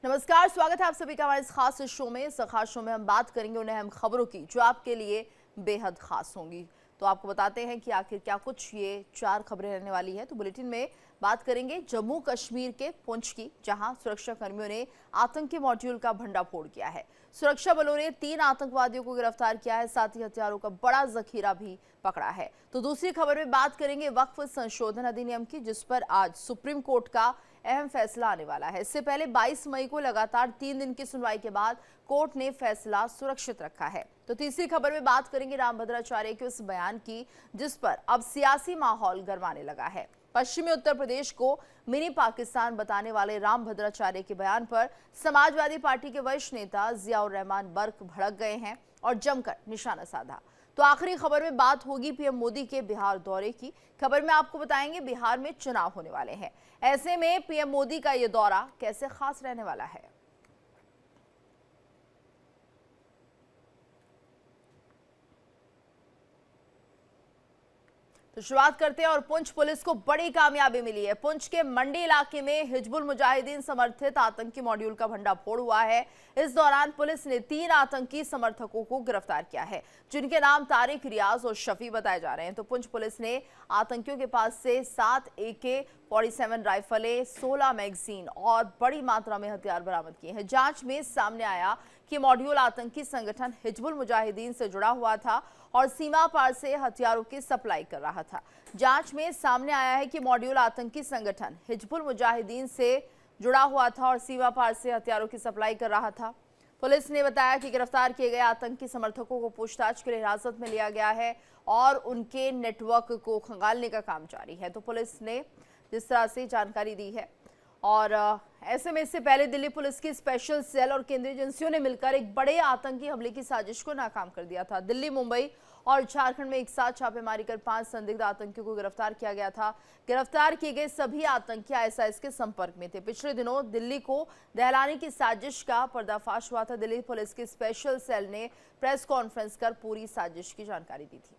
नमस्कार, स्वागत है आप सभी का हमारे इस खास शो में। इस खास शो में हम बात करेंगे उन अहम खबरों की जो आपके लिए बेहद खास होंगी। तो आपको बताते हैं कि आखिर क्या कुछ ये 4 खबरें रहने वाली है। तो बुलेटिन में बात करेंगे जम्मू कश्मीर के पुंछ की, जहां सुरक्षा कर्मियों ने आतंकी मॉड्यूल का भंडाफोड़ किया है। सुरक्षा बलों ने 3 आतंकवादियों को गिरफ्तार किया है, साथ ही हथियारों का बड़ा जखीरा भी पकड़ा है। तो दूसरी खबर में बात करेंगे वक्फ संशोधन अधिनियम की, जिस पर आज सुप्रीम कोर्ट का अहम फैसला आने वाला है। इससे पहले 22 मई को लगातार 3 दिन की सुनवाई के बाद कोर्ट ने फैसला सुरक्षित रखा है। तो तीसरी खबर में बात करेंगे रामभद्राचार्य के उस बयान की, जिस पर अब सियासी माहौल गरमाने लगा है। पश्चिमी उत्तर प्रदेश को मिनी पाकिस्तान बताने वाले रामभद्राचार्य के बयान पर समाजवादी पार्टी के वरिष्ठ नेता जियाउर रहमान बर्क भड़क गए हैं और जमकर निशाना साधा। तो आखिरी खबर में बात होगी पीएम मोदी के बिहार दौरे की। खबर में आपको बताएंगे बिहार में चुनाव होने वाले हैं, ऐसे में पीएम मोदी का ये दौरा कैसे खास रहने वाला है। तो शुरुआत करते हैं और पुंछ पुलिस को बड़ी कामयाबी मिली है। पुंछ के मंडी इलाके में हिजबुल मुजाहिदीन समर्थित आतंकी मॉड्यूल का भंडाफोड़ हुआ है। इस दौरान पुलिस ने 3 आतंकी समर्थकों को गिरफ्तार किया है, जिनके नाम तारिक, रियाज और शफी बताए जा रहे हैं। तो पुंछ पुलिस ने आतंकियों के पास से 7 AK-47 राइफलें, 16 मैगजीन और बड़ी मात्रा में हथियार बरामद किए हैं। जांच में सामने आया कि मॉड्यूल आतंकी संगठन हिजबुल मुजाहिदीन से जुड़ा हुआ था और सीमा पार से हथियारों की सप्लाई कर रहा था। जांच में सामने आया है कि मॉड्यूल आतंकी संगठन हिजबुल मुजाहिदीन से जुड़ा हुआ था और सीमा पार से हथियारों की सप्लाई कर रहा था। पुलिस ने बताया कि गिरफ्तार किए गए आतंकी समर्थकों को पूछताछ के लिए हिरासत में लिया गया है और उनके नेटवर्क को खंगालने का काम जारी है। तो पुलिस ने जिस तरह से जानकारी दी है, और ऐसे में इससे पहले दिल्ली पुलिस की स्पेशल सेल और केंद्रीय एजेंसियों ने मिलकर एक बड़े आतंकी हमले की साजिश को नाकाम कर दिया था। दिल्ली, मुंबई और झारखंड में एक साथ छापेमारी कर 5 संदिग्ध आतंकियों को गिरफ्तार किया गया था। गिरफ्तार किए गए सभी आतंकी ISIS के संपर्क में थे। पिछले दिनों दिल्ली को दहलाने की साजिश का पर्दाफाश हुआ था। दिल्ली पुलिस की स्पेशल सेल ने प्रेस कॉन्फ्रेंस कर पूरी साजिश की जानकारी दी थी।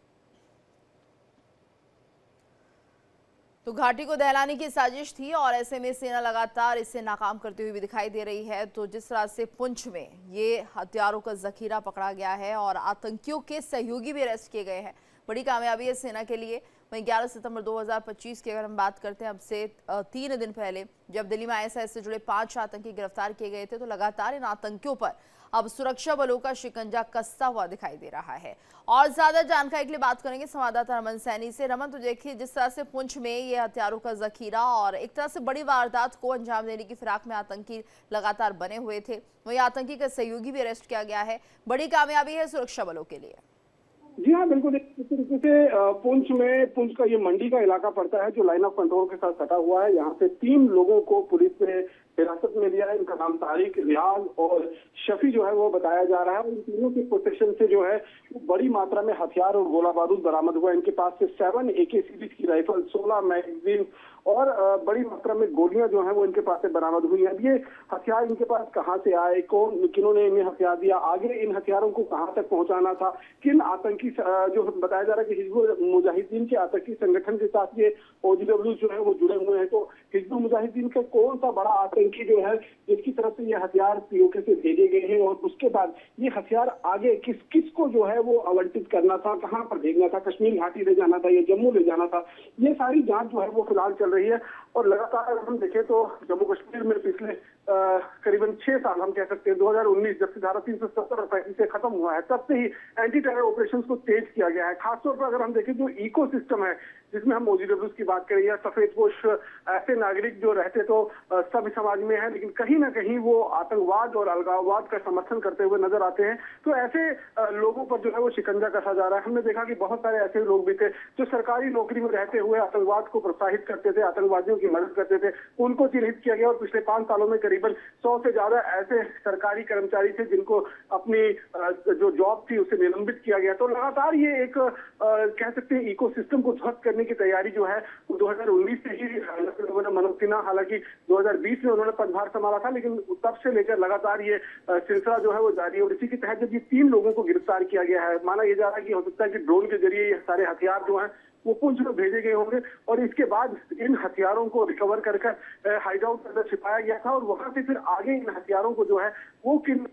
तो घाटी को दहलाने की साजिश थी और ऐसे में सेना लगातार इसे नाकाम करती हुई भी दिखाई दे रही है। तो जिस तरह से पुंछ में ये हथियारों का जखीरा पकड़ा गया है और आतंकियों के सहयोगी भी अरेस्ट किए गए हैं, बड़ी कामयाबी है सेना के लिए। वहीं 11 सितंबर 2025 की अगर हम बात करते हैं, अब से 3 दिन पहले जब दिल्ली में ISIS से जुड़े 5 आतंकी गिरफ्तार किए गए थे, तो लगातार इन आतंकियों पर अब सुरक्षा बलों का शिकंजा कसता हुआ दिखाई दे रहा है। और ज्यादा जानकारी के लिए बात करेंगे संवाददाता रमन सैनी से। रमन, तो देखिए जिस तरह से पुंछ में ये हथियारों का जखीरा और एक तरह से बड़ी वारदात को अंजाम देने की फिराक में आतंकी लगातार बने हुए थे, वहीं आतंकी का सहयोगी भी अरेस्ट किया गया है। बड़ी कामयाबी है सुरक्षा बलों के लिए। जी हाँ, बिल्कुल। इस तरीके से पुंछ का ये मंडी का इलाका पड़ता है जो लाइन ऑफ कंट्रोल के साथ सटा हुआ है। यहाँ से 3 लोगों को पुलिस ने हिरासत में लिया है। इनका नाम तारिक, रियाज और शफी जो है वो बताया जा रहा है। इन तीनों के पोजीशन से जो है वो बड़ी मात्रा में हथियार और गोला बारूद बरामद हुआ। इनके पास से 7 AK सीरीज की राइफल, 16 मैगजीन और बड़ी मात्रा में गोलियां जो है वो इनके पास से बरामद हुई हैं। अब ये हथियार इनके पास कहाँ से आए, किन्होंने इन्हें हथियार दिया, आगे इन हथियारों को कहाँ तक पहुंचाना था, किन आतंकी जो बताया जा रहा है कि हिजबुल मुजाहिदीन के आतंकी संगठन के साथ ये OGW जो है वो जुड़े हुए हैं। तो हिजबुल मुजाहिदीन का कौन सा बड़ा आतंकी जो है जिसकी तरफ से ये हथियार POK से भेजे गए हैं और उसके बाद ये हथियार आगे किस किस को जो है वो आवंटित करना था, कहाँ पर भेजना था, कश्मीर घाटी ले जाना था या जम्मू ले जाना था, ये सारी जांच जो है वो फिलहाल चल रही है। और लगातार अगर हम देखें तो जम्मू कश्मीर में पिछले करीबन 6 साल हम कह सकते हैं, 2019 जब से धारा 370 और 35 से खत्म हुआ है, तब से ही एंटी टेरर ऑपरेशंस को तेज किया गया है। खासतौर पर अगर हम देखें जो इकोसिस्टम है, जिसमें हम OGWs की बात करें या सफेदपोश ऐसे नागरिक जो रहते तो सभ्य समाज में है, लेकिन कहीं ना कहीं वो आतंकवाद और अलगाववाद का समर्थन करते हुए नजर आते हैं। तो ऐसे लोगों पर जो है वो शिकंजा कसा जा रहा है। हमने देखा कि बहुत सारे ऐसे लोग भी थे जो सरकारी नौकरी में रहते हुए आतंकवाद को प्रोत्साहित करते थे, आतंकवादियों की मदद करते थे, उनको चिन्हित किया गया और पिछले 5 सालों में करीबन 100 से ज्यादा ऐसे सरकारी कर्मचारी थे जिनको अपनी जो जॉब थी उसे निलंबित किया गया। तो लगातार ये एक कह सकते हैं इकोसिस्टम को ध्वस्त करने की तैयारी जो है वो 2019 से ही मनोज सिन्हा, हालांकि 2020 में उन्होंने पदभार संभाला था, लेकिन तब से लेकर लगातार ये सिलसिला जो है वो जारी है। और इसी के तहत जब ये 3 लोगों को गिरफ्तार किया गया है, माना यह जा रहा है कि हो सकता है कि ड्रोन के जरिए ये सारे हथियार जो है वो पुंछ में भेजे गए होंगे और इसके बाद इन हथियारों को रिकवर कर हाइडआउट के अंदर छिपाया गया था और वहां से फिर आगे इन हथियारों को जो है वो किन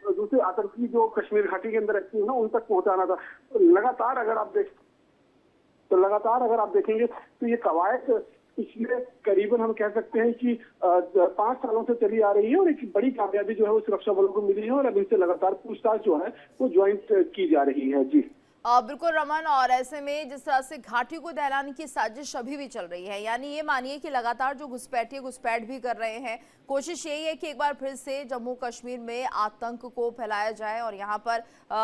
दूसरे आतंकी जो कश्मीर घाटी के अंदर एक्टिव है उन तक पहुंचाना था। तो लगातार अगर आप देखेंगे तो ये कवायद पिछले करीबन हम कह सकते हैं कि 5 सालों से चली आ रही है और एक बड़ी कामयाबी जो है वो सुरक्षा बलों को मिली है और अब इनसे लगातार पूछताछ जो है वो ज्वाइंट की जा रही है। जी बिल्कुल रमन, और ऐसे में जिस तरह से घाटी को दहलाने की साजिश अभी भी चल रही है, यानी ये मानिए कि लगातार जो घुसपैठ भी कर रहे हैं, कोशिश यही है कि एक बार फिर से जम्मू कश्मीर में आतंक को फैलाया जाए और यहाँ पर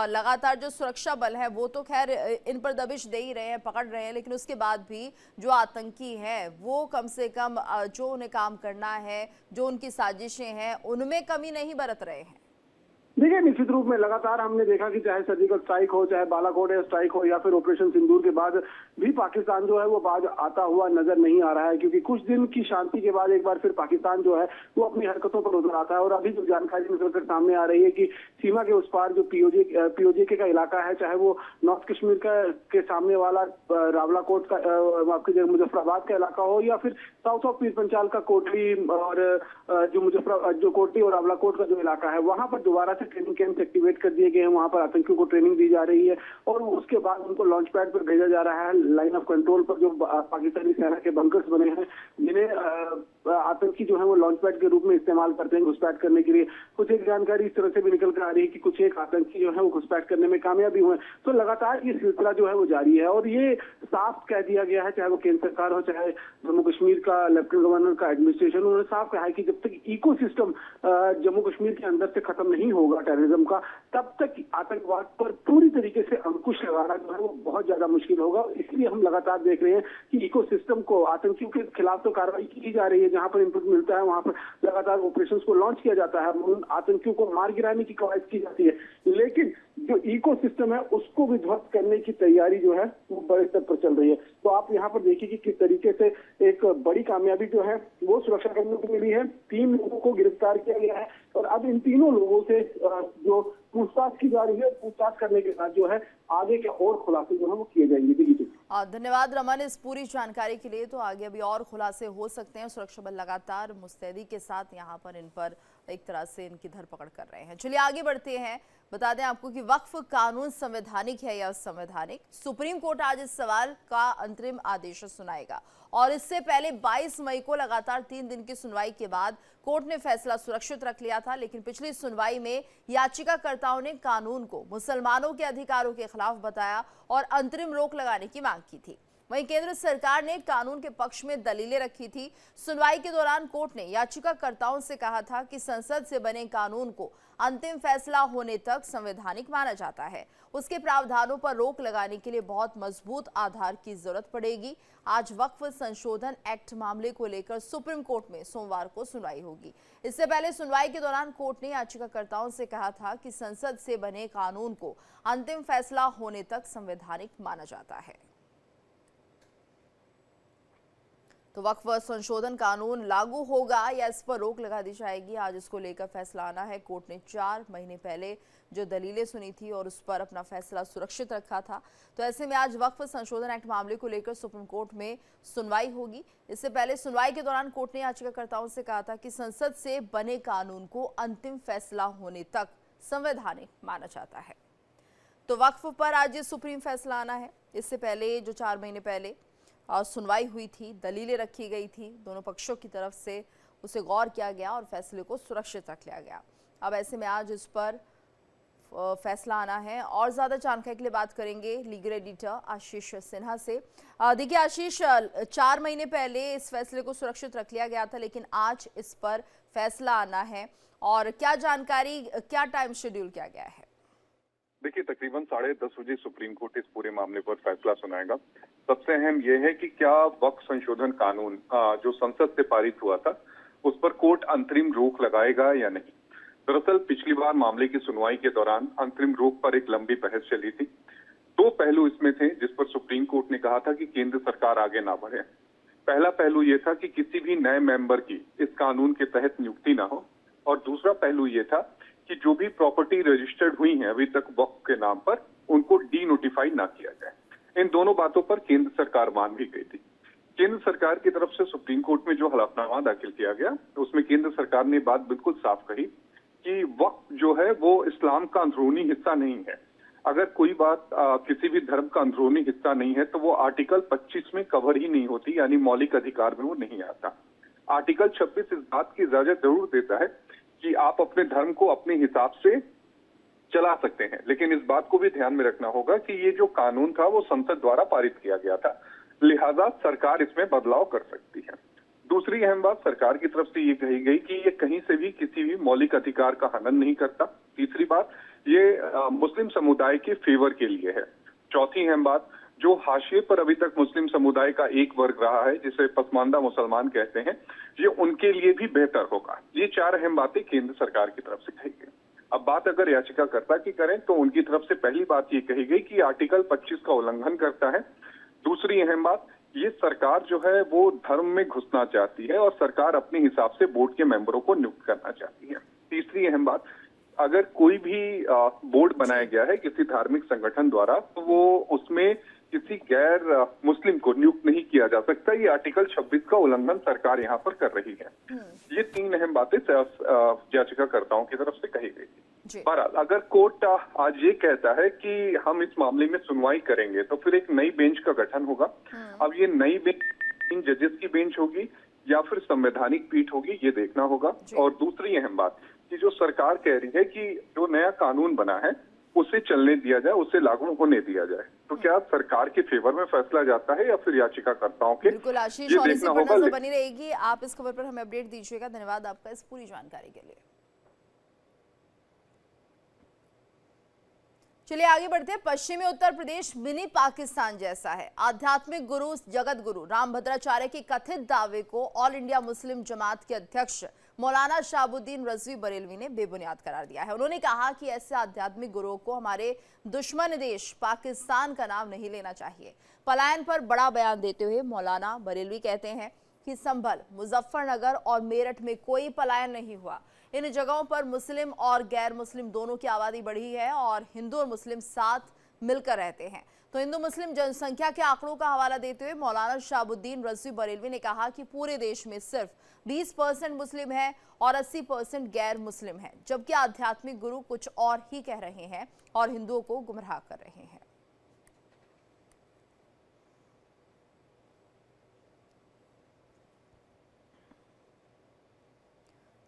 लगातार जो सुरक्षा बल है वो तो खैर इन पर दबिश दे ही रहे हैं, पकड़ रहे हैं, लेकिन उसके बाद भी जो आतंकी हैं वो कम से कम जो उन्हें काम करना है, जो उनकी साजिशें हैं, उनमें कमी नहीं बरत रहे हैं। देखिए, निश्चित रूप में लगातार हमने देखा कि चाहे सर्जिकल स्ट्राइक हो, चाहे बालाकोट एयर स्ट्राइक हो या फिर ऑपरेशन सिंदूर के बाद भी पाकिस्तान जो है वो बाज आता हुआ नजर नहीं आ रहा है, क्योंकि कुछ दिन की शांति के बाद एक बार फिर पाकिस्तान जो है वो अपनी हरकतों पर उतर आता है। और अभी जो जानकारी निकलकर सामने आ रही है कि सीमा के उस पार जो पीओजे का इलाका है, चाहे वो नॉर्थ कश्मीर के सामने वाला रावलाकोट का आपके मुजफ्फराबाद का इलाका हो या फिर साउथ ऑफ पीर पंचाल का कोटली और जो कोटली और रावलाकोट का जो इलाका है, वहां पर दोबारा ट्रेनिंग कैंप एक्टिवेट कर दिए गए हैं। वहां पर आतंकियों को ट्रेनिंग दी जा रही है और उसके बाद उनको लॉन्च पैड पर भेजा जा रहा है, लाइन ऑफ कंट्रोल पर जो पाकिस्तानी सेना के बंकर्स बने हैं जिन्हें आतंकी जो है वो लॉन्च पैड के रूप में इस्तेमाल करते हैं घुसपैठ करने के लिए। कुछ एक जानकारी इस तरह से भी निकल कर आ रही है कि कुछ एक आतंकी जो है वो घुसपैठ करने में कामयाबी हुए। तो लगातार ये सिलसिला जो है वो जारी है और ये साफ कह दिया गया है, चाहे वो केंद्र सरकार हो चाहे जम्मू कश्मीर का लेफ्टिनेंट गवर्नर का एडमिनिस्ट्रेशन, उन्होंने साफ कहा है कि जब तक इकोसिस्टम जम्मू कश्मीर के अंदर से खत्म नहीं होगा टेररिज्म का, तब तक आतंकवाद पर पूरी तरीके से अंकुश लगाना जो है वो बहुत ज्यादा मुश्किल होगा। इसलिए हम लगातार देख रहे हैं कि इकोसिस्टम को आतंकियों के खिलाफ तो कार्रवाई की जा रही है, जहां पर इनपुट मिलता है वहां पर लगातार ऑपरेशंस को लॉन्च किया जाता है, उन आतंकियों को मार गिराने की कवायद की जाती है, लेकिन जो इकोसिस्टम है उसको भी ध्वस्त करने की तैयारी जो है वो बड़े स्तर पर चल रही है। तो आप यहाँ पर देखिए कि किस तरीके से एक बड़ी कामयाबी जो है वो सुरक्षा कर्मियों को मिली है। 3 लोगों को गिरफ्तार किया गया है और अब इन तीनों लोगों से जो पूछताछ की जा रही है, पूछताछ करने के साथ जो है आगे के और खुलासे जो है वो किए जाएंगे। धन्यवाद रमन इस पूरी जानकारी के लिए। तो आगे अभी और खुलासे हो सकते हैं, सुरक्षा बल लगातार मुस्तैदी के साथ यहाँ पर इन पर एक तरह से इनकी धरपकड़ कर रहे हैं। चलिए आगे बढ़ते हैं, बता दें आपको कि वक्फ कानून संवैधानिक है या असंवैधानिक। सुप्रीम कोर्ट आज इस सवाल का अंतरिम आदेश सुनाएगा और इससे पहले 22 मई को लगातार 3 दिन की सुनवाई के बाद कोर्ट ने फैसला सुरक्षित रख लिया था, लेकिन पिछली सुनवाई में याचिकाकर्ताओं ने कानून को मुसलमानों के अधिकारों के खिलाफ बताया और अंतरिम रोक लगाने की मांग की थी। वहीं केंद्र सरकार ने कानून के पक्ष में दलीलें रखी थी। सुनवाई के दौरान कोर्ट ने याचिकाकर्ताओं से कहा था कि संसद से बने कानून को अंतिम फैसला होने तक संवैधानिक माना जाता है। उसके प्रावधानों पर रोक लगाने के लिए बहुत मजबूत आधार की जरूरत पड़ेगी। आज वक्फ संशोधन एक्ट मामले को लेकर सुप्रीम कोर्ट में सोमवार को सुनवाई होगी। इससे पहले सुनवाई के दौरान कोर्ट ने याचिकाकर्ताओं से कहा था कि संसद से बने कानून को अंतिम फैसला होने तक संवैधानिक माना जाता है। तो वक्फ संशोधन कानून लागू होगा या इस पर रोक लगा दी जाएगी, आज इसको लेकर फैसला आना है। कोर्ट ने 4 महीने पहले जो दलीलें सुनी थी और उस पर अपना फैसला सुरक्षित रखा था। तो ऐसे में आज वक्फ संशोधन एक्ट मामले को लेकर सुप्रीम कोर्ट में सुनवाई होगी। इससे पहले सुनवाई के दौरान कोर्ट ने याचिकाकर्ताओं से कहा था कि संसद से बने कानून को अंतिम फैसला होने तक संवैधानिक माना जाता है। तो वक्फ पर आज ये सुप्रीम फैसला आना है। इससे पहले जो 4 महीने पहले सुनवाई हुई थी, दलीलें रखी गई थी, दोनों पक्षों की तरफ से उसे गौर किया गया और फैसले को सुरक्षित रख लिया गया। अब ऐसे में आज इस पर फैसला आना है। और ज्यादा जानकारी के लिए बात करेंगे लीगल एडिटर आशीष सिन्हा से। देखिए आशीष, 4 महीने पहले इस फैसले को सुरक्षित रख लिया गया था, लेकिन आज इस पर फैसला आना है और क्या जानकारी, क्या टाइम शेड्यूल किया गया है? देखिए, तकरीबन 10:30 बजे सुप्रीम कोर्ट इस पूरे मामले पर फैसला सुनाएगा। सबसे अहम यह है कि क्या वक्फ संशोधन कानून जो संसद से पारित हुआ था उस पर कोर्ट अंतरिम रोक लगाएगा या नहीं। दरअसल पिछली बार मामले की सुनवाई के दौरान अंतरिम रोक पर एक लंबी बहस चली थी। 2 पहलू इसमें थे जिस पर सुप्रीम कोर्ट ने कहा था कि केंद्र सरकार आगे ना बढ़े। पहला पहलू यह था कि किसी भी नए मेंबर की इस कानून के तहत नियुक्ति ना हो, और दूसरा पहलू यह था कि जो भी प्रॉपर्टी रजिस्टर्ड हुई है अभी तक वक्फ के नाम पर, उनको डी नोटिफाई ना किया जाए। इन दोनों बातों पर केंद्र सरकार मान भी गई थी। केंद्र सरकार की तरफ से सुप्रीम कोर्ट में जो हलफनामा दाखिल किया गया, उसमें केंद्र सरकार ने बात बिल्कुल साफ कही कि वक्फ जो है वो इस्लाम का अंदरूनी हिस्सा नहीं है। अगर कोई बात किसी भी धर्म का अंदरूनी हिस्सा नहीं है तो वो आर्टिकल 25 में कवर ही नहीं होती, यानी मौलिक अधिकार में वो नहीं आता। आर्टिकल 26 इस बात की इजाजत जरूर देता है कि आप अपने धर्म को अपने हिसाब से चला सकते हैं, लेकिन इस बात को भी ध्यान में रखना होगा कि ये जो कानून था वो संसद द्वारा पारित किया गया था, लिहाजा सरकार इसमें बदलाव कर सकती है। दूसरी अहम बात सरकार की तरफ से ये कही गई कि ये कहीं से भी किसी भी मौलिक अधिकार का हनन नहीं करता। तीसरी बात, ये मुस्लिम समुदाय के फेवर के लिए है। चौथी अहम बात, जो हाशिए पर अभी तक मुस्लिम समुदाय का एक वर्ग रहा है, जिसे पसमानदा मुसलमान कहते हैं, ये उनके लिए भी बेहतर होगा। ये चार अहम बातें केंद्र सरकार की तरफ से कही गई। अब बात अगर याचिकाकर्ता की करें तो उनकी तरफ से पहली बात ये कही गई कि आर्टिकल 25 का उल्लंघन करता है। दूसरी अहम बात, ये सरकार जो है वो धर्म में घुसना चाहती है और सरकार अपने हिसाब से बोर्ड के मेंबरों को नियुक्त करना चाहती है। तीसरी अहम बात, अगर कोई भी बोर्ड बनाया गया है किसी धार्मिक संगठन द्वारा तो वो उसमें किसी गैर मुस्लिम को नियुक्त नहीं किया जा सकता। ये आर्टिकल 26 का उल्लंघन सरकार यहाँ पर कर रही है। ये तीन अहम बातें याचिकाकर्ताओं की तरफ से कही गई थी। बहरहाल अगर कोर्ट आज ये कहता है कि हम इस मामले में सुनवाई करेंगे तो फिर एक नई बेंच का गठन होगा। अब ये नई बेंच 3 जजेस की बेंच होगी या फिर संवैधानिक पीठ होगी, ये देखना होगा। और दूसरी अहम बात कि जो सरकार कह रही है कि जो नया कानून बना है उसे चलने दिया जाए, उसे लागू होने दिया जाए, तो क्या सरकार के फेवर में फैसला जाता है या फिर याचिकाकर्ताओं के? बिल्कुल आशीष, और इसी पर नजर बनी रहेगी। आप इस खबर पर हमें अपडेट दीजिएगा। धन्यवाद आपका इस पूरी जानकारी के लिए। चलिए आगे बढ़ते हैं। पश्चिमी उत्तर प्रदेश मिनी पाकिस्तान जैसा है। आध्यात्मिक गुरु जगत गुरु रामभद्राचार्य के कथित दावे को ऑल इंडिया मुस्लिम जमात के अध्यक्ष मौलाना शहाबुद्दीन रजवी बरेलवी ने बेबुनियाद करार दिया है। उन्होंने कहा कि ऐसे आध्यात्मिक गुरुओं को हमारे दुश्मन देश पाकिस्तान का नाम नहीं लेना चाहिए। पलायन पर बड़ा बयान देते हुए मौलाना बरेलवी कहते हैं कि संभल, मुजफ्फरनगर और मेरठ में कोई पलायन नहीं हुआ। इन जगहों पर मुस्लिम और गैर मुस्लिम दोनों की आबादी बढ़ी है और हिंदू और मुस्लिम साथ मिलकर रहते हैं। तो हिंदू मुस्लिम जनसंख्या के आंकड़ों का हवाला देते हुए मौलाना शहाबुद्दीन रजवी बरेलवी ने कहा कि पूरे देश में सिर्फ 20% मुस्लिम है और 80% गैर मुस्लिम है, जबकि आध्यात्मिक गुरु कुछ और ही कह रहे हैं और हिंदुओं को गुमराह कर रहे हैं।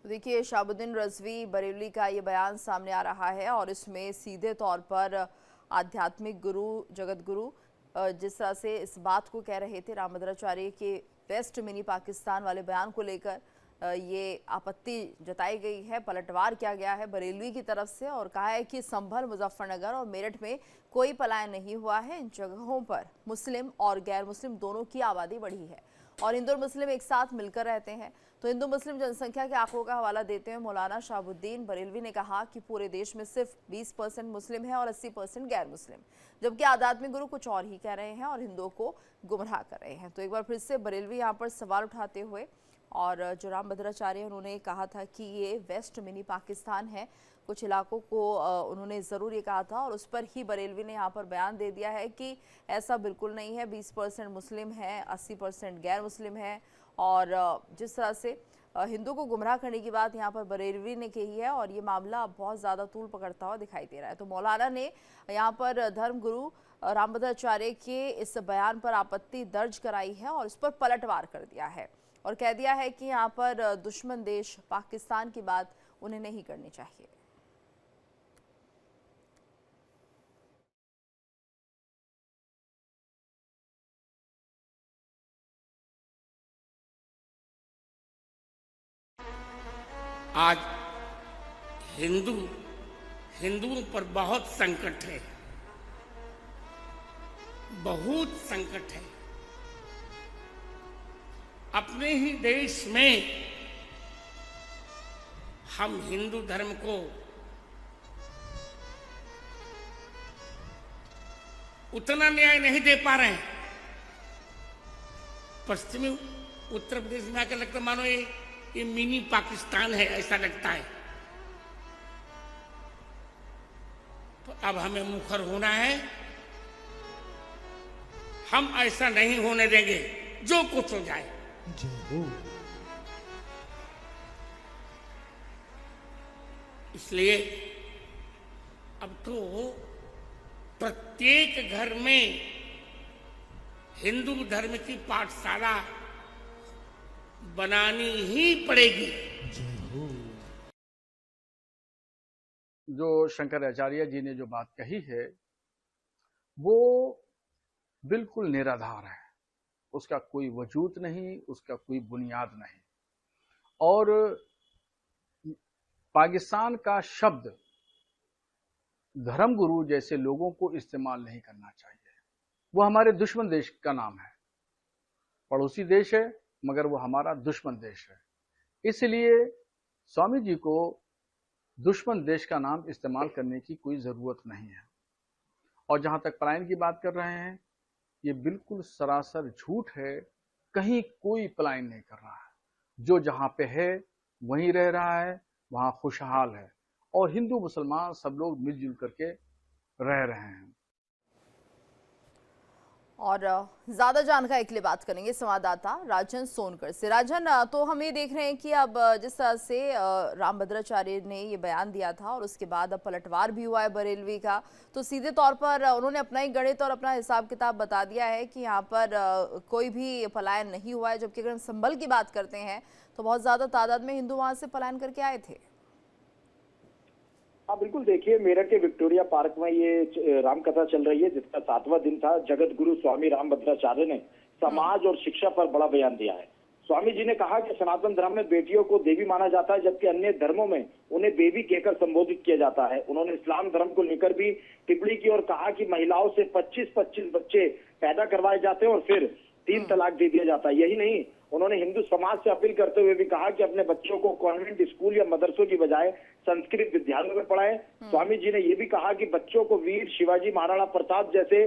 देखिए, शहाबुद्दीन रजवी बरेलवी का ये बयान सामने आ रहा है और इसमें सीधे तौर पर आध्यात्मिक गुरु जगत गुरु जिस तरह से इस बात को कह रहे थे रामभद्राचार्य के वेस्ट मिनी पाकिस्तान वाले बयान को लेकर ये आपत्ति जताई गई है, पलटवार किया गया है बरेलवी की तरफ से और कहा है कि संभल, मुजफ्फरनगर और मेरठ में कोई पलायन नहीं हुआ है। इन जगहों पर मुस्लिम और गैर मुस्लिम दोनों की आबादी बढ़ी है और हिंदू और मुस्लिम एक साथ मिलकर रहते हैं। तो हिंदू मुस्लिम जनसंख्या के आंकड़ों का हवाला देते हुए मौलाना शहाबुद्दीन बरेलवी ने कहा कि पूरे देश में सिर्फ 20% मुस्लिम है और 80% गैर मुस्लिम, जबकि आध्यात्मिक गुरु कुछ और ही कह रहे हैं और हिंदुओं को गुमराह कर रहे हैं। तो एक बार फिर से बरेलवी यहाँ पर सवाल उठाते हुए और जो रामभद्राचार्य उन्होंने कहा था कि ये वेस्ट मिनी पाकिस्तान है, कुछ इलाकों को उन्होंने ज़रूर ये कहा था और उस पर ही बरेलवी ने यहाँ पर बयान दे दिया है कि ऐसा बिल्कुल नहीं है। 20% मुस्लिम है, 80% गैर मुस्लिम है और जिस तरह से हिंदू को गुमराह करने की बात यहाँ पर बरेलवी ने कही है और ये मामला बहुत ज़्यादा तूल पकड़ता हुआ दिखाई दे रहा है। तो मौलाना ने यहाँ पर धर्म गुरु रामभद्राचार्य के इस बयान पर आपत्ति दर्ज कराई है और इस पर पलटवार कर दिया है और कह दिया है कि यहाँ पर दुश्मन देश पाकिस्तान की बात उन्हें नहीं करनी चाहिए। आज हिंदुओं पर बहुत संकट है, बहुत संकट है। अपने ही देश में हम हिंदू धर्म को उतना न्याय नहीं दे पा रहे हैं। पश्चिमी उत्तर प्रदेश में आकर लगता मानो ये मिनी पाकिस्तान है, ऐसा लगता है। तो अब हमें मुखर होना है हम ऐसा नहीं होने देंगे, जो कुछ हो जाए। इसलिए अब तो प्रत्येक घर में हिंदू धर्म की पाठशाला बनानी ही पड़ेगी। जो शंकराचार्य जी ने जो बात कही है वो बिल्कुल निराधार है, उसका कोई वजूद नहीं, उसका कोई बुनियाद नहीं। और पाकिस्तान का शब्द धर्मगुरु जैसे लोगों को इस्तेमाल नहीं करना चाहिए। वो हमारे दुश्मन देश का नाम है, पड़ोसी देश है मगर वो हमारा दुश्मन देश है। इसलिए स्वामी जी को दुश्मन देश का नाम इस्तेमाल करने की कोई जरूरत नहीं है। और जहां तक पलायन की बात कर रहे हैं, ये बिल्कुल सरासर झूठ है। कहीं कोई पलायन नहीं कर रहा है। जो जहां पे है वहीं रह रहा है, वहां खुशहाल है और हिंदू मुसलमान सब लोग मिलजुल करके रह रहे हैं। और ज्यादा जानकारी के लिए बात करेंगे संवाददाता राजन सोनकर से। राजन, तो हम ये देख रहे हैं कि अब जिस तरह से रामभद्राचार्य ने ये बयान दिया था और उसके बाद अब पलटवार भी हुआ है बरेलवी का, तो सीधे तौर पर उन्होंने अपना ही गणित और अपना हिसाब किताब बता दिया है कि यहाँ पर कोई भी पलायन नहीं हुआ है। जबकि अगर हम संभल की बात करते हैं तो बहुत ज्यादा तादाद में हिंदू वहां से पलायन करके आए थे। हाँ बिल्कुल, देखिए मेरठ के विक्टोरिया पार्क में ये रामकथा चल रही है जिसका 7वां दिन था। जगत गुरु स्वामी रामभद्राचार्य ने समाज और शिक्षा पर बड़ा बयान दिया है। स्वामी जी ने कहा कि सनातन धर्म में बेटियों को देवी माना जाता है, जबकि अन्य धर्मों में उन्हें बेबी कहकर संबोधित किया जाता है। उन्होंने इस्लाम धर्म को लेकर भी टिप्पणी की और कहा कि महिलाओं से 25-25 बच्चे पैदा करवाए जाते हैं और फिर 3 तलाक दे दिया जाता है। यही नहीं, उन्होंने हिंदू समाज से अपील करते हुए भी कहा कि अपने बच्चों को कॉन्वेंट स्कूल या मदरसों की बजाय संस्कृत विद्यालयों में पढ़ाएं। स्वामी जी ने यह भी कहा कि बच्चों को वीर शिवाजी, महाराणा प्रताप जैसे,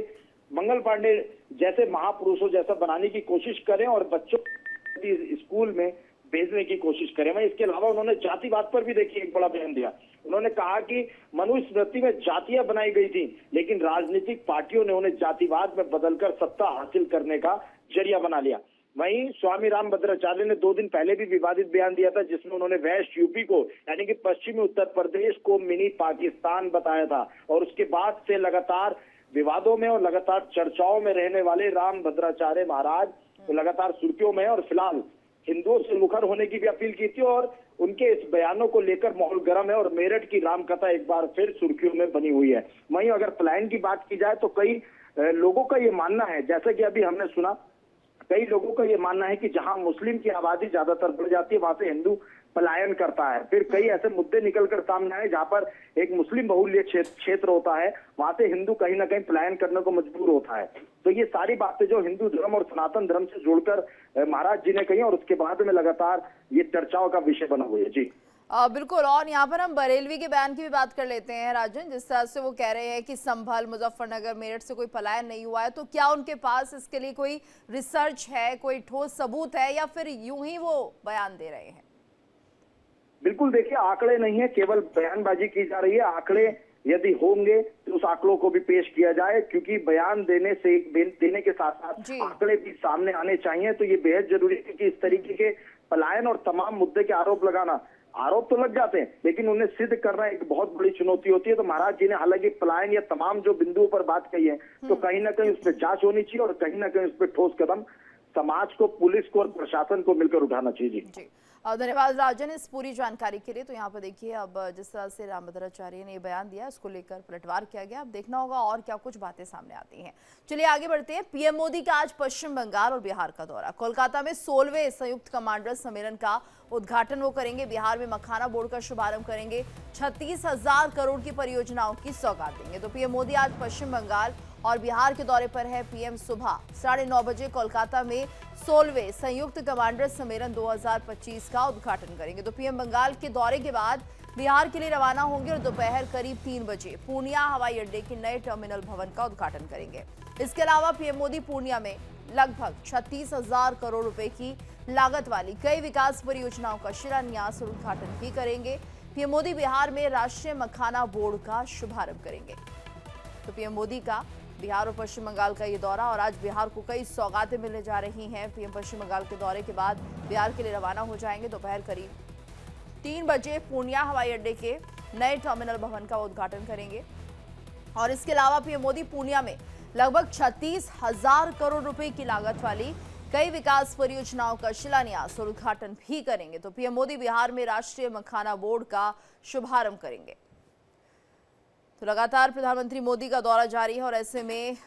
मंगल पांडे जैसे महापुरुषों जैसा बनाने की कोशिश करें और बच्चों को स्कूल में भेजने की कोशिश करें। वहीं इसके अलावा उन्होंने जातिवाद पर भी देखिए एक बड़ा बयान दिया। उन्होंने कहा कि मनुस्मृति में जातियां बनाई गई थी, लेकिन राजनीतिक पार्टियों ने उन्हें जातिवाद में बदलकर सत्ता हासिल करने का जरिया बना लिया। वहीं स्वामी रामभद्राचार्य ने 2 दिन पहले भी विवादित बयान दिया था जिसमें उन्होंने वेस्ट यूपी को यानी कि पश्चिमी उत्तर प्रदेश को मिनी पाकिस्तान बताया था। और उसके बाद से लगातार विवादों में और लगातार चर्चाओं में रहने वाले रामभद्राचार्य महाराज लगातार सुर्खियों में, और फिलहाल हिंदुओं से मुखर होने की भी अपील की थी। और उनके इस बयानों को लेकर माहौल गर्म है और मेरठ की रामकथा एक बार फिर सुर्खियों में बनी हुई है। वहीं अगर पलायन की बात की जाए तो कई लोगों का ये मानना है, जैसा कि अभी हमने सुना, कई लोगों का ये मानना है कि जहां मुस्लिम की आबादी ज्यादातर बढ़ जाती है वहां से हिंदू पलायन करता है। फिर कई ऐसे मुद्दे निकलकर सामने आए जहां पर एक मुस्लिम बहुल्य क्षेत्र होता है, वहां से हिंदू कहीं ना कहीं पलायन करने को मजबूर होता है। तो ये सारी बातें जो हिंदू धर्म और सनातन धर्म से जोड़कर महाराज जी ने कही और उसके बाद में लगातार ये चर्चाओं का विषय बना हुआ है। जी बिल्कुल। और यहाँ पर हम बरेलवी के बयान की भी बात कर लेते हैं राजन। जिस तरह से वो कह रहे हैं कि संभल, मुजफ्फरनगर, मेरठ से कोई पलायन नहीं हुआ है, तो क्या उनके पास इसके लिए कोई रिसर्च है, कोई ठोस सबूत है, या फिर यूं ही वो बयान दे रहे हैं? बिल्कुल, देखिए आंकड़े नहीं है, केवल बयानबाजी की जा रही है। आंकड़े यदि होंगे तो उस आंकड़ों को भी पेश किया जाए, क्योंकि बयान देने के साथ साथ आंकड़े भी सामने आने चाहिए। तो ये बेहद जरूरी है कि इस तरीके के पलायन और तमाम मुद्दे के आरोप लगाना, आरोप तो लग जाते हैं लेकिन उन्हें सिद्ध करना एक बहुत बड़ी चुनौती होती है। तो महाराज जी ने हालांकि पलायन या तमाम जो बिंदुओं पर बात कही है, तो कहीं ना कहीं उस पर जांच होनी चाहिए और कहीं ना कहीं उस पर ठोस कदम समाज को, पुलिस को और प्रशासन को मिलकर उठाना चाहिए। जी धन्यवाद राजन इस पूरी जानकारी के लिए। तो यहाँ पर देखिए अब जिस तरह से रामभद्राचार्य ने ये बयान दिया, इसको लेकर पलटवार किया गया। अब देखना होगा और क्या कुछ बातें सामने आती हैं। चलिए आगे बढ़ते हैं। पीएम मोदी का आज पश्चिम बंगाल और बिहार का दौरा। कोलकाता में 16वें संयुक्त कमांडर सम्मेलन का उद्घाटन वो करेंगे। बिहार में मखाना बोर्ड का शुभारंभ करेंगे। 36,000 करोड़ की परियोजनाओं की सौगात देंगे। तो पीएम मोदी आज पश्चिम बंगाल और बिहार के दौरे पर है। पीएम सुबह 9:30 बजे कोलकाता में 16वें संयुक्त कमांडर सम्मेलन 2025 का उद्घाटन करेंगे। तो पीएम बंगाल के दौरे के बाद बिहार के लिए रवाना होंगे और दोपहर करीब 3 बजे पूर्णिया हवाई अड्डे के नए टर्मिनल भवन का उद्घाटन करेंगे। इसके अलावा पीएम मोदी पूर्णिया में लगभग 36,000 करोड़ रुपए की लागत वाली कई विकास परियोजनाओं का शिलान्यास और उद्घाटन भी करेंगे। पीएम मोदी बिहार में राष्ट्रीय मखाना बोर्ड का शुभारंभ करेंगे। तो पीएम मोदी का बिहार और पश्चिम बंगाल का ये दौरा, और आज बिहार को कई सौगातें मिलने जा रही हैं। पीएम पश्चिम बंगाल के दौरे के बाद बिहार के लिए रवाना हो जाएंगे। दोपहर करीब 3 बजे पूर्णिया हवाई अड्डे के नए टर्मिनल भवन का उद्घाटन करेंगे। और इसके अलावा पीएम मोदी पूर्णिया में लगभग 36,000 करोड़ रुपए की लागत वाली कई विकास परियोजनाओं का शिलान्यास और उद्घाटन भी करेंगे। तो पीएम मोदी बिहार में राष्ट्रीय मखाना बोर्ड का शुभारंभ करेंगे। तो लगातार प्रधानमंत्री मोदी का दौरा जारी है और ऐसे में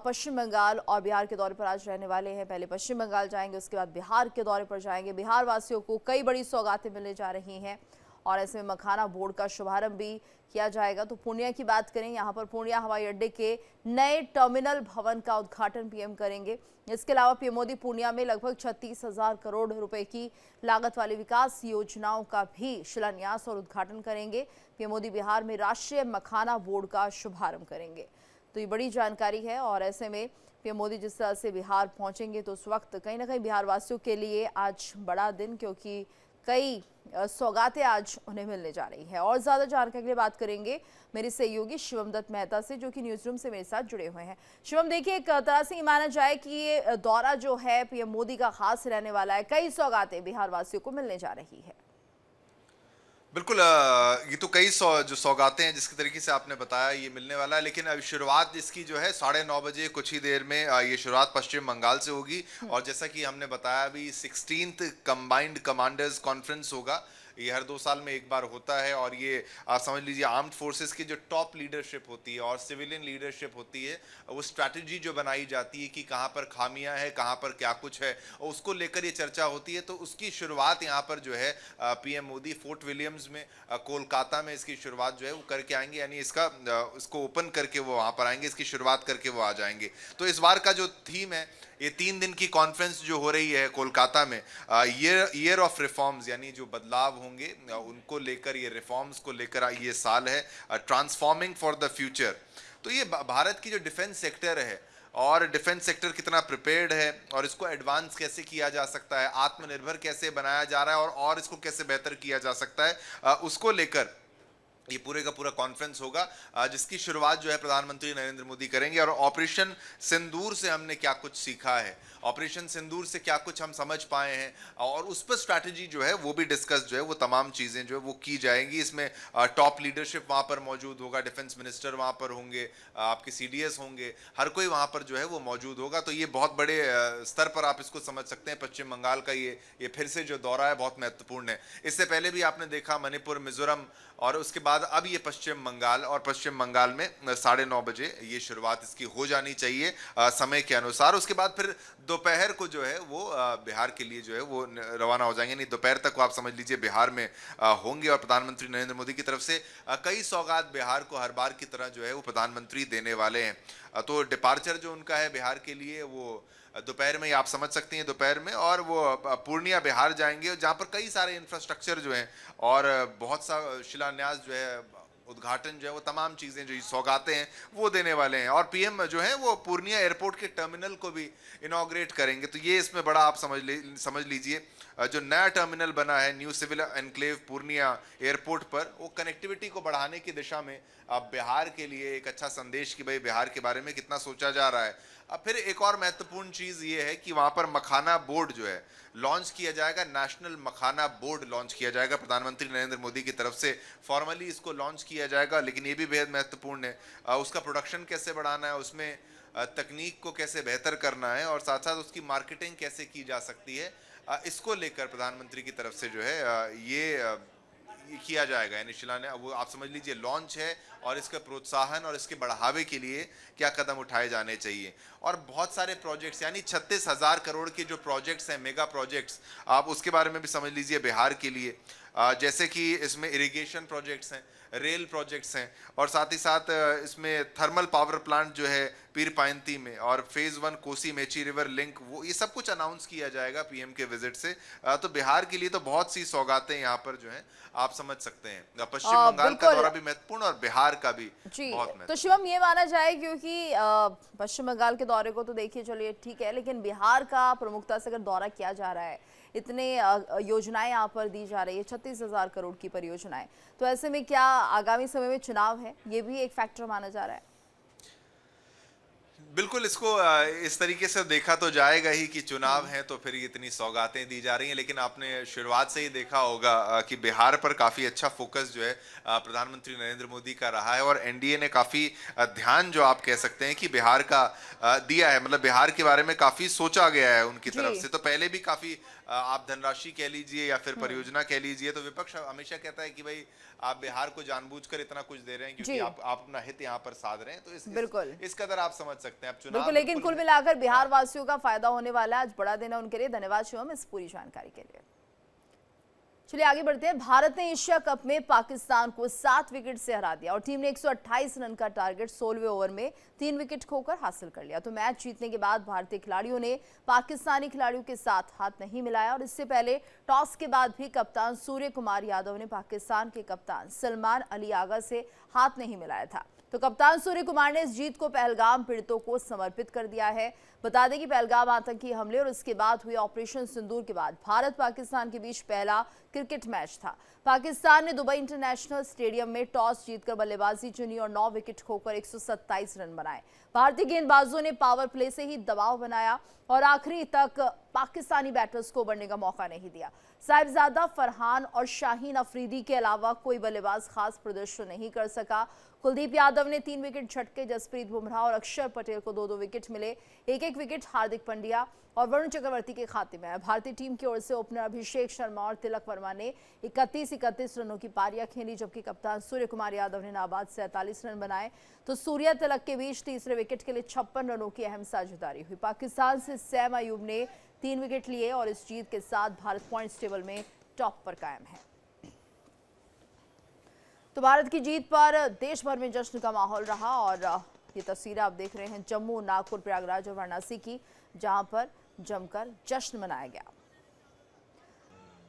पश्चिम बंगाल और बिहार के दौरे पर आज रहने वाले हैं। पहले पश्चिम बंगाल जाएंगे, उसके बाद बिहार के दौरे पर जाएंगे। बिहार वासियों को कई बड़ी सौगातें मिलने जा रही हैं और ऐसे में मखाना बोर्ड का शुभारंभ भी किया जाएगा। तो पूर्णिया की बात करें, यहाँ पर पूर्णिया हवाई अड्डे के नए टर्मिनल भवन का उद्घाटन पीएम करेंगे। इसके अलावा पीएम मोदी पूर्णिया में लगभग 36,000 करोड़ रुपए की लागत वाली विकास योजनाओं का भी शिलान्यास और उद्घाटन करेंगे। पीएम मोदी बिहार में राष्ट्रीय मखाना बोर्ड का शुभारंभ करेंगे। तो ये बड़ी जानकारी है और ऐसे में पीएम मोदी जिस तरह से बिहार पहुंचेंगे तो उस वक्त कहीं ना कहीं बिहार वासियों के लिए आज बड़ा दिन, क्योंकि कई सौगातें आज उन्हें मिलने जा रही है। और ज्यादा जानकारी के लिए बात करेंगे मेरे सहयोगी शिवम दत्त मेहता से, जो कि न्यूज रूम से मेरे साथ जुड़े हुए हैं। शिवम, देखिए, एक तरह से ये माना जाए कि ये दौरा जो है पीएम मोदी का खास रहने वाला है। कई सौगातें बिहार वासियों को मिलने जा रही है। बिल्कुल, ये तो कई जो सौगातें हैं जिसके तरीके से आपने बताया ये मिलने वाला है, लेकिन अभी शुरुआत इसकी जो है 9:30 बजे कुछ ही देर में ये शुरुआत पश्चिम बंगाल से होगी। और जैसा कि हमने बताया अभी 16th कंबाइंड कमांडर्स कॉन्फ्रेंस होगा। ये हर 2 साल में एक बार होता है और ये आप समझ लीजिए आर्म्ड फोर्सेस की जो टॉप लीडरशिप होती है और सिविलियन लीडरशिप होती है, वो स्ट्रैटेजी जो बनाई जाती है कि कहाँ पर खामियां हैं, कहाँ पर क्या कुछ है, और उसको लेकर ये चर्चा होती है। तो उसकी शुरुआत यहाँ पर जो है पीएम मोदी फोर्ट विलियम्स में कोलकाता में इसकी शुरुआत जो है वो करके आएंगे, यानी इसको ओपन करके वो वहाँ पर आएंगे, इसकी शुरुआत करके वो आ जाएंगे। तो इस बार का जो थीम है, ये 3 दिन की कॉन्फ्रेंस जो हो रही है कोलकाता में, ईयर ऑफ रिफॉर्म्स, यानी जो बदलाव होंगे उनको लेकर, ये रिफॉर्म्स को लेकर ये साल है, ट्रांसफॉर्मिंग फॉर द फ्यूचर। तो ये भारत की जो डिफेंस सेक्टर है और डिफेंस सेक्टर कितना प्रिपेयर्ड है और इसको एडवांस कैसे किया जा सकता है, आत्मनिर्भर कैसे बनाया जा रहा है और इसको कैसे बेहतर किया जा सकता है, उसको लेकर ये पूरे का पूरा कॉन्फ्रेंस होगा, जिसकी शुरुआत जो है प्रधानमंत्री नरेंद्र मोदी करेंगे। और ऑपरेशन सिंदूर से हमने क्या कुछ सीखा है, ऑपरेशन सिंदूर से क्या कुछ हम समझ पाए हैं, और उस पर स्ट्रैटेजी जो है वो भी डिस्कस जो है वो तमाम चीज़ें जो है वो की जाएंगी। इसमें टॉप लीडरशिप वहाँ पर मौजूद होगा, डिफेंस मिनिस्टर वहाँ पर होंगे, आपके CDS होंगे, हर कोई वहाँ पर जो है वो मौजूद होगा। तो ये बहुत बड़े स्तर पर आप इसको समझ सकते हैं। पश्चिम बंगाल का ये फिर से जो दौरा है बहुत महत्वपूर्ण है। इससे पहले भी आपने देखा मणिपुर, मिजोरम, और उसके बाद अब ये पश्चिम बंगाल, और पश्चिम बंगाल में 9:30 बजे ये शुरुआत इसकी हो जानी चाहिए समय के अनुसार। उसके बाद फिर दोपहर को जो है वो बिहार के लिए जो है वो रवाना हो जाएंगे। नहीं, दोपहर तक आप समझ लीजिए बिहार में होंगे। और प्रधानमंत्री नरेंद्र मोदी की तरफ से कई सौगात बिहार को हर बार की तरह जो है वो प्रधानमंत्री देने वाले हैं। तो डिपार्चर जो उनका है बिहार के लिए वो दोपहर में ही आप समझ सकते हैं, दोपहर में, और वो पूर्णिया बिहार जाएंगे जहाँ पर कई सारे इंफ्रास्ट्रक्चर जो हैं और बहुत सा शिलान्यास जो है, उद्घाटन जो है वो तमाम चीज़ें जो सौगातें हैं वो देने वाले हैं। और पीएम जो है वो पूर्णिया एयरपोर्ट के टर्मिनल को भी इनॉग्रेट करेंगे। तो ये इसमें बड़ा आप समझ लीजिए जो नया टर्मिनल बना है new civil enclave Purnia airport पर, वो कनेक्टिविटी को बढ़ाने की दिशा में अब बिहार के लिए एक अच्छा संदेश कि भाई बिहार के बारे में कितना सोचा जा रहा है। अब फिर एक और महत्वपूर्ण चीज़ ये है कि वहाँ पर मखाना बोर्ड जो है लॉन्च किया जाएगा, नेशनल मखाना बोर्ड लॉन्च किया जाएगा प्रधानमंत्री नरेंद्र मोदी की तरफ से। फॉर्मली इसको लॉन्च किया जाएगा, लेकिन ये भी बेहद महत्वपूर्ण है उसका प्रोडक्शन कैसे बढ़ाना है, उसमें तकनीक को कैसे बेहतर करना है और साथ साथ उसकी मार्केटिंग कैसे की जा सकती है, इसको लेकर प्रधानमंत्री की तरफ से जो है ये किया जाएगा। यानी शिलान्यास वो आप समझ लीजिए लॉन्च है, और इसके प्रोत्साहन और इसके बढ़ावे के लिए क्या कदम उठाए जाने चाहिए। और बहुत सारे प्रोजेक्ट्स, यानी 36,000 करोड़ के जो प्रोजेक्ट्स हैं, मेगा प्रोजेक्ट्स, आप उसके बारे में भी समझ लीजिए बिहार के लिए, जैसे कि इसमें इरिगेशन प्रोजेक्ट्स हैं, रेल प्रोजेक्ट्स हैं, और साथ ही साथ इसमें थर्मल पावर प्लांट जो है पीरपाइंती में, और phase 1 Kosi Mechi river link, वो ये सब कुछ अनाउंस किया जाएगा पीएम के विजिट से। तो बिहार के लिए तो बहुत सी सौगातें यहाँ पर जो हैं आप समझ सकते हैं। पश्चिम बंगाल का दौरा भी महत्वपूर्ण और बिहार का भी बहुत महत्वपूर्ण। तो शिवम, ये माना जाए क्योंकि पश्चिम बंगाल के दौरे को तो देखिए चलिए ठीक है, लेकिन बिहार का प्रमुखता से अगर दौरा किया जा रहा है, इतने योजनाएं यहाँ पर दी जा रही है, 36,000 करोड़ की परियोजनाएं, तो ऐसे में क्या आगामी समय में चुनाव है, ये भी एक फैक्टर माना जा रहा है? बिल्कुल इसको इस तरीके से देखा तो जाएगा ही कि चुनाव है तो फिर इतनी सौगातें दी जा रही हैं, लेकिन आपने शुरुआत से ही देखा होगा कि बिहार पर काफी अच्छा फोकस जो है प्रधानमंत्री नरेंद्र मोदी का रहा है और एनडीए ने काफी ध्यान जो आप कह सकते हैं कि बिहार का दिया है, मतलब बिहार के बारे में काफी सोचा गया है उनकी तरफ से। तो पहले भी काफी आप धनराशि कह लीजिए या फिर परियोजना कह लीजिए, तो विपक्ष हमेशा कहता है कि भाई आप बिहार को जानबूझकर इतना कुछ दे रहे हैं क्योंकि आप अपना हित यहाँ पर साध रहे हैं। तो बिल्कुल इस कदर आप समझ सकते हैं। अब चुनाव बिल्कुल, लेकिन कुल मिलाकर बिहार वासियों का फायदा होने वाला है। आज बड़ा दिन है उनके लिए। धन्यवाद शिवम इस पूरी जानकारी के लिए। चलिए आगे बढ़ते हैं। भारत ने एशिया कप में पाकिस्तान को 7 विकेट से हरा दिया और टीम ने 128 रन का टारगेट 16वें ओवर में 3 विकेट खोकर हासिल कर लिया। तो मैच जीतने के बाद भारतीय खिलाड़ियों ने पाकिस्तानी खिलाड़ियों के साथ हाथ नहीं मिलाया और इससे पहले टॉस के बाद भी कप्तान सूर्य कुमार यादव ने पाकिस्तान के कप्तान सलमान अली आगा से हाथ नहीं मिलाया था। तो कप्तान सूर्य कुमार ने इस जीत को पहलगाम पीड़ितों को समर्पित कर दिया है। बता दें कि पहलगाम आतंकी हमले और उसके बाद हुए ऑपरेशन सिंदूर के बाद भारत पाकिस्तान के बीच पहला क्रिकेट मैच था। पाकिस्तान ने दुबई इंटरनेशनल स्टेडियम में टॉस जीतकर बल्लेबाजी चुनी और 9 विकेट खोकर 127 रन बनाए। भारतीय गेंदबाजों ने पावर प्ले से ही दबाव बनाया और आखिरी तक पाकिस्तानी बैटर्स को उबरने का मौका नहीं दिया। साहिबजादा, फरहान और शाहीन अफरीदी के अलावा कोई बल्लेबाज खास प्रदर्शन नहीं कर सका। कुलदीप यादव ने 3 विकेट झटके। जसप्रीत बुमराह और अक्षर पटेल को 2-2 विकेट मिले। एक विकेट हार्दिक पांड्या और वरुण चक्रवर्ती के खाते में है। भारतीय टीम की ओर से ओपनर अभिषेक शर्मा और तिलक वर्मा ने 31 रनों की पारियां खेली, जबकि कप्तान सूर्य कुमार यादव ने नाबाद 47 रन बनाए। तो सूर्या तिलक के बीच तीसरे विकेट के लिए 56 रनों की अहम साझेदारी हुई। पाकिस्तान से सैम अयूब ने 3 विकेट लिए और इस जीत के साथ भारत पॉइंट्स टेबल में टॉप पर कायम है। तो भारत की जीत पर देश भर में जश्न का माहौल रहा और ये तस्वीरें आप देख रहे हैं जम्मू, नागपुर, प्रयागराज और वाराणसी की, जहां पर जमकर जश्न मनाया गया।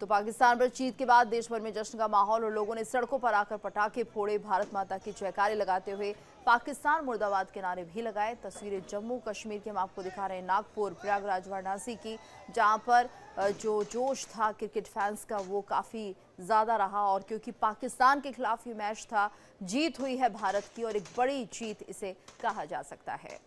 तो पाकिस्तान पर जीत के बाद देश भर में जश्न का माहौल और लोगों ने सड़कों पर आकर पटाखे फोड़े, भारत माता की जयकारे लगाते हुए पाकिस्तान मुर्दाबाद के नारे भी लगाए। तस्वीरें जम्मू कश्मीर के हम आपको दिखा रहे हैं, नागपुर, प्रयागराज, वाराणसी की, जहां पर जो जोश था क्रिकेट फैंस का वो काफ़ी ज़्यादा रहा और क्योंकि पाकिस्तान के खिलाफ ये मैच था, जीत हुई है भारत की और एक बड़ी जीत इसे कहा जा सकता है।